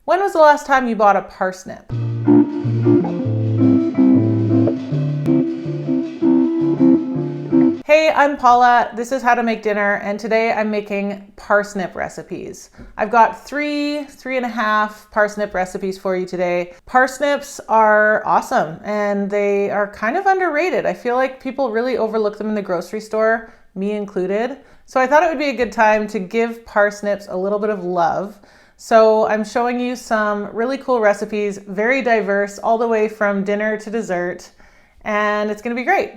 When was the last time you bought a parsnip? Hey, I'm Paula. This is How to Make Dinner, and today I'm making parsnip recipes. I've got three and a half parsnip recipes for you today. Parsnips are awesome, and they are kind of underrated. I feel like people really overlook them in the grocery store, me included. So I thought it would be a good time to give parsnips a little bit of love. So I'm showing you some really cool recipes, very diverse, all the way from dinner to dessert, and it's gonna be great.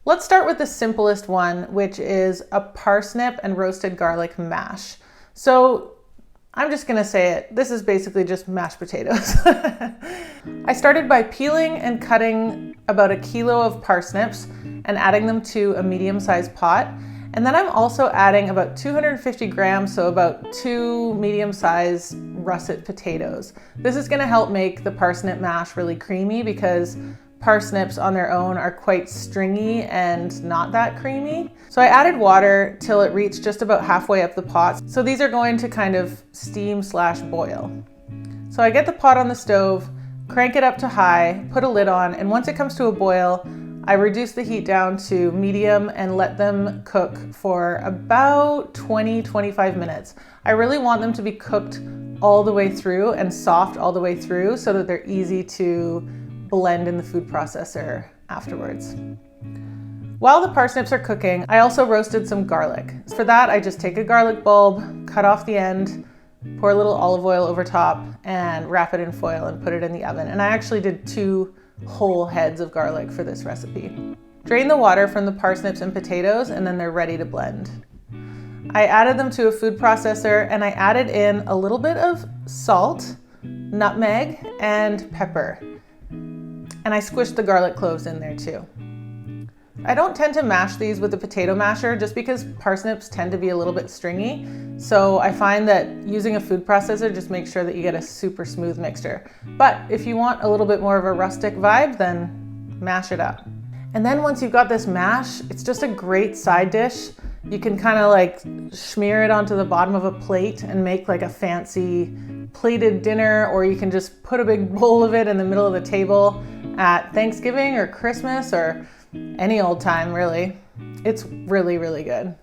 Let's start with the simplest one, which is a parsnip and roasted garlic mash. So I'm just gonna say it, this is basically just mashed potatoes. I started by peeling and cutting about 1 kilo of parsnips and adding them to a medium-sized pot. And then I'm also adding about 250 grams, so about 2 medium-sized russet potatoes. This is gonna help make the parsnip mash really creamy because parsnips on their own are quite stringy and not that creamy. So I added water till it reached just about halfway up the pot. So these are going to kind of steam/boil. So I get the pot on the stove, crank it up to high, put a lid on, and once it comes to a boil, I reduce the heat down to medium and let them cook for about 20-25 minutes. I really want them to be cooked all the way through and soft all the way through so that they're easy to blend in the food processor afterwards. While the parsnips are cooking, I also roasted some garlic. For that, I just take a garlic bulb, cut off the end, pour a little olive oil over top, and wrap it in foil and put it in the oven. And I actually did 2 whole heads of garlic for this recipe. Drain the water from the parsnips and potatoes, and then they're ready to blend. I added them to a food processor, and I added in a little bit of salt, nutmeg, and pepper. And I squished the garlic cloves in there too. I don't tend to mash these with a potato masher just because parsnips tend to be a little bit stringy. So I find that using a food processor just makes sure that you get a super smooth mixture. But if you want a little bit more of a rustic vibe, then mash it up. And then once you've got this mash, it's just a great side dish. You can kind of like smear it onto the bottom of a plate and make like a fancy plated dinner, or you can just put a big bowl of it in the middle of the table at Thanksgiving or Christmas or any old time, really. It's really, really good.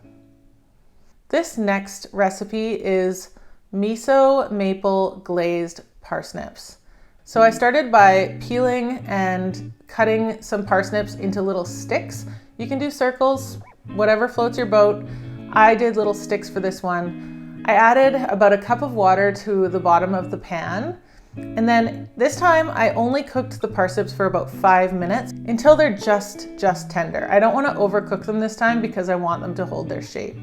This next recipe is miso maple glazed parsnips. So I started by peeling and cutting some parsnips into little sticks. You can do circles, whatever floats your boat. I did little sticks for this one. I added about 1 cup of water to the bottom of the pan. And then this time I only cooked the parsnips for about 5 minutes until they're just tender. I don't want to overcook them this time because I want them to hold their shape.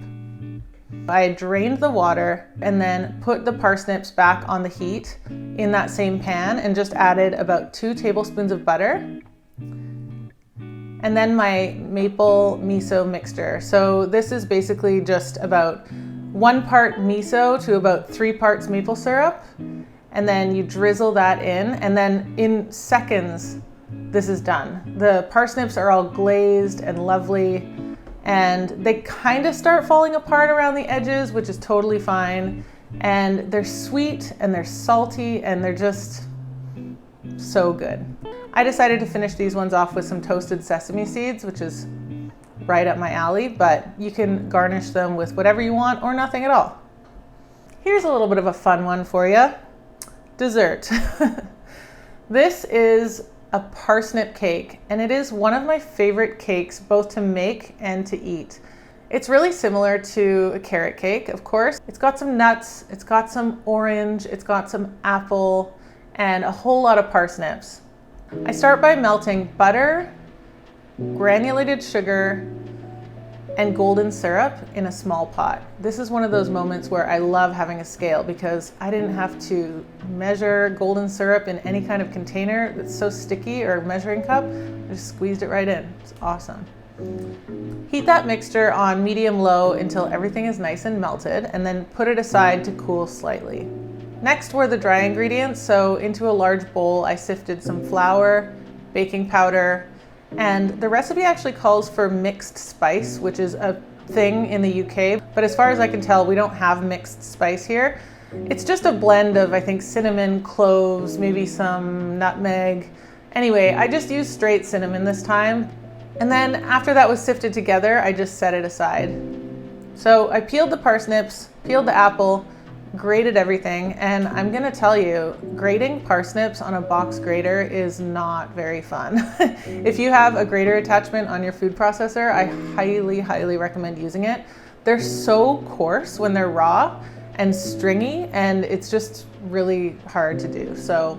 I drained the water and then put the parsnips back on the heat in that same pan and just added about 2 tablespoons of butter. And then my maple miso mixture. So this is basically just about 1 part miso to about 3 parts maple syrup. And then you drizzle that in, and then in seconds, this is done. The parsnips are all glazed and lovely, and they kind of start falling apart around the edges, which is totally fine. And they're sweet and they're salty and they're just so good. I decided to finish these ones off with some toasted sesame seeds, which is right up my alley, but you can garnish them with whatever you want or nothing at all. Here's a little bit of a fun one for you. Dessert. This is a parsnip cake, and it is one of my favorite cakes both to make and to eat. It's really similar to a carrot cake, of course. It's got some nuts, it's got some orange, it's got some apple, and a whole lot of parsnips. I start by melting butter, granulated sugar, and golden syrup in a small pot. This is one of those moments where I love having a scale because I didn't have to measure golden syrup in any kind of container that's so sticky or measuring cup. I just squeezed it right in. It's awesome. Heat that mixture on medium-low until everything is nice and melted, and then put it aside to cool slightly. Next were the dry ingredients. So into a large bowl, I sifted some flour, baking powder, and the recipe actually calls for mixed spice, which is a thing in the UK, but as far as I can tell, we don't have mixed spice here. It's just a blend of, I think, cinnamon, cloves, maybe some nutmeg. Anyway, I just used straight cinnamon this time. And then after that was sifted together, I just set it aside. So I peeled the parsnips, peeled the apple, grated everything, and I'm gonna tell you, grating parsnips on a box grater is not very fun. If you have a grater attachment on your food processor, I highly recommend using it. They're so coarse when they're raw and stringy, and it's just really hard to do. So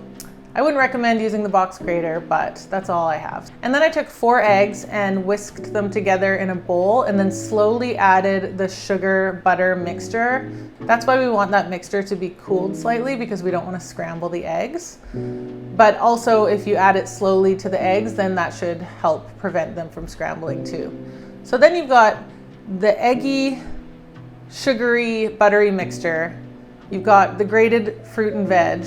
I wouldn't recommend using the box grater, but that's all I have. And then I took 4 eggs and whisked them together in a bowl and then slowly added the sugar butter mixture. That's why we want that mixture to be cooled slightly, because we don't want to scramble the eggs. But also if you add it slowly to the eggs, then that should help prevent them from scrambling too. So then you've got the eggy, sugary, buttery mixture. You've got the grated fruit and veg,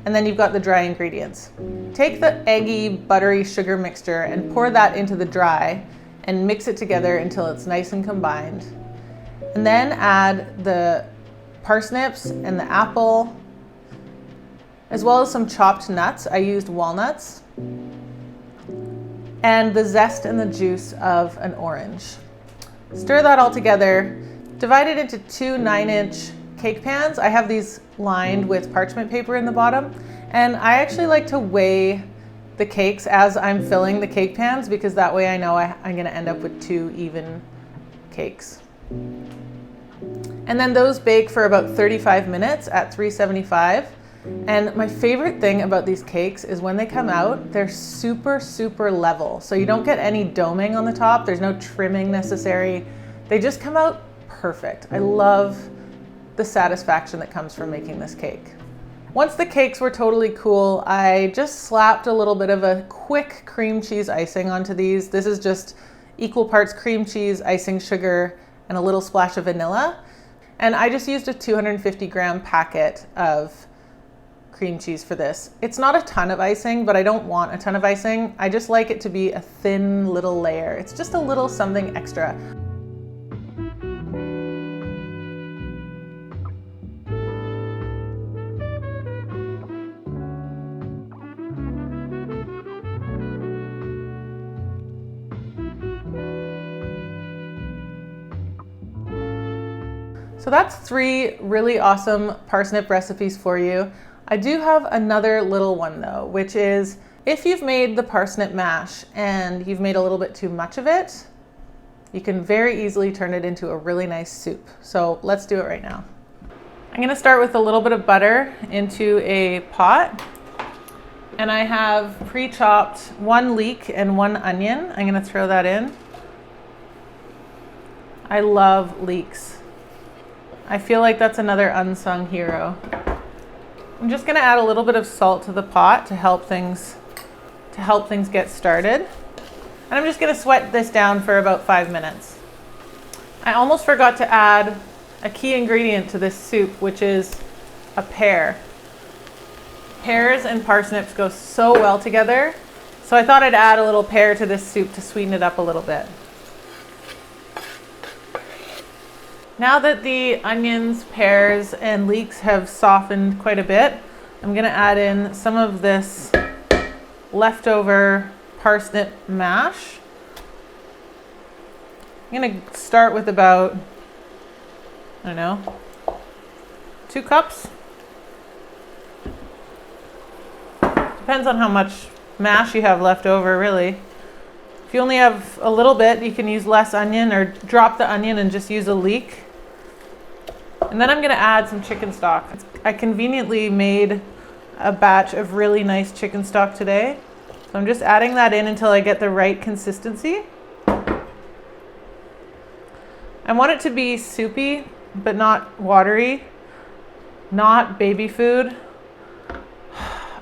and then you've got the dry ingredients. Take the eggy, buttery sugar mixture and pour that into the dry and mix it together until it's nice and combined. And then add the parsnips and the apple, as well as some chopped nuts. I used walnuts, and the zest and the juice of an orange. Stir that all together. Divide it into 2 9-inch cake pans. I have these lined with parchment paper in the bottom, and I actually like to weigh the cakes as I'm filling the cake pans, because that way I know I'm gonna end up with 2 even cakes. And then those bake for about 35 minutes at 375. And my favorite thing about these cakes is when they come out, they're super level. So you don't get any doming on the top. There's no trimming necessary. They just come out perfect. I love the satisfaction that comes from making this cake. Once the cakes were totally cool, I just slapped a little bit of a quick cream cheese icing onto these. This is just equal parts cream cheese, icing sugar, and a little splash of vanilla. And I just used a 250 gram packet of cream cheese for this. It's not a ton of icing, but I don't want a ton of icing. I just like it to be a thin little layer. It's just a little something extra. So that's 3 really awesome parsnip recipes for you. I do have another little one though, which is if you've made the parsnip mash and you've made a little bit too much of it, you can very easily turn it into a really nice soup. So let's do it right now. I'm gonna start with a little bit of butter into a pot. And I have pre-chopped 1 leek and 1 onion. I'm gonna throw that in. I love leeks. I feel like that's another unsung hero. I'm just gonna add a little bit of salt to the pot to help things get started. And I'm just gonna sweat this down for about 5 minutes. I almost forgot to add a key ingredient to this soup, which is a pear. Pears and parsnips go so well together, so I thought I'd add a little pear to this soup to sweeten it up a little bit. Now that the onions, pears, and leeks have softened quite a bit, I'm gonna add in some of this leftover parsnip mash. I'm gonna start with about, I don't know, 2 cups. Depends on how much mash you have left over, really. If you only have a little bit, you can use less onion or drop the onion and just use a leek. And then I'm gonna add some chicken stock. I conveniently made a batch of really nice chicken stock today. So I'm just adding that in until I get the right consistency. I want it to be soupy, but not watery, not baby food.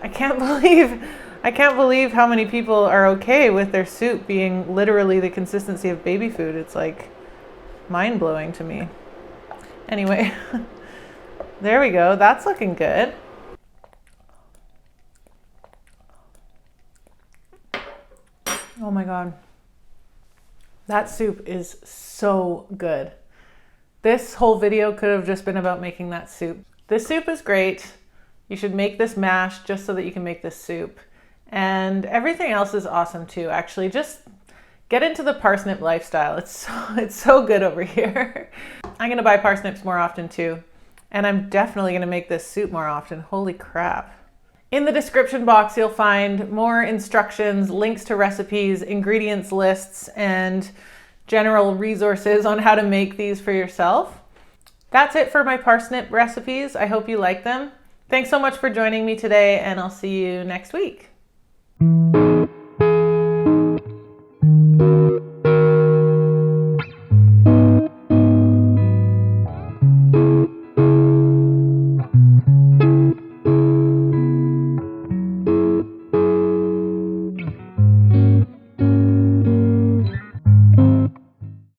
I can't believe how many people are okay with their soup being literally the consistency of baby food. It's like mind-blowing to me. Anyway, there we go. That's looking good. Oh my God. That soup is so good. This whole video could have just been about making that soup. This soup is great. You should make this mash just so that you can make this soup. And everything else is awesome too, actually. Just get into the parsnip lifestyle. It's so good over here. I'm gonna buy parsnips more often too. And I'm definitely gonna make this soup more often. Holy crap. In the description box, you'll find more instructions, links to recipes, ingredients lists, and general resources on how to make these for yourself. That's it for my parsnip recipes. I hope you like them. Thanks so much for joining me today, and I'll see you next week.